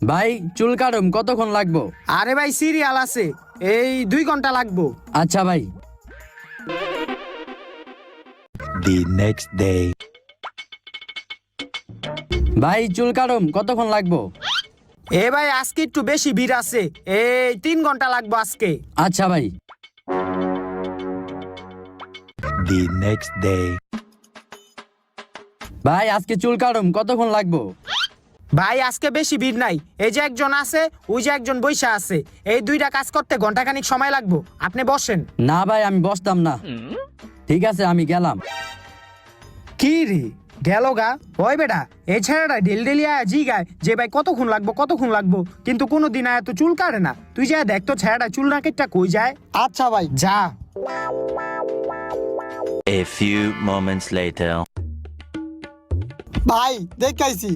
ভাই চুল কাটুম কতক্ষণ লাগবো? আরে ভাই সিরিয়াল আছে, এই 2 ঘন্টা লাগবো। আচ্ছা ভাই। The next day. ভাই চুল কাটুম কতক্ষণ লাগবো? এ ভাই আজকে একটু বেশি ভিড় আছে, এই 3 ঘন্টা লাগবো আজকে। আচ্ছা ভাই। The next day. ভাই আজকে চুল কাটুম কতক্ষণ লাগবো? ভাই আজকে বেশি ভিড় নাই, এই যে একজন আছে, ওই যে একজন বইসা আছে, এই 2টা কাজ করতে ঘন্টাখানিক সময় লাগবো, আপনি বসেন। না ভাই আমি বসতাম না। ঠিক আছে আমি গেলাম। কি রে গেল গা? ওই বেটা, এই ছেলেটা ডেলি আয়া জি গায় যে ভাই কতক্ষণ লাগবো, কিন্তু কোনো দিন আয়া তো চুল কাটে না। তুই যা দেখ তো ছেলেটা চুল না কেটটা কই যায়। আচ্ছা ভাই। যা। A few moments later. ভাই দেখাইছি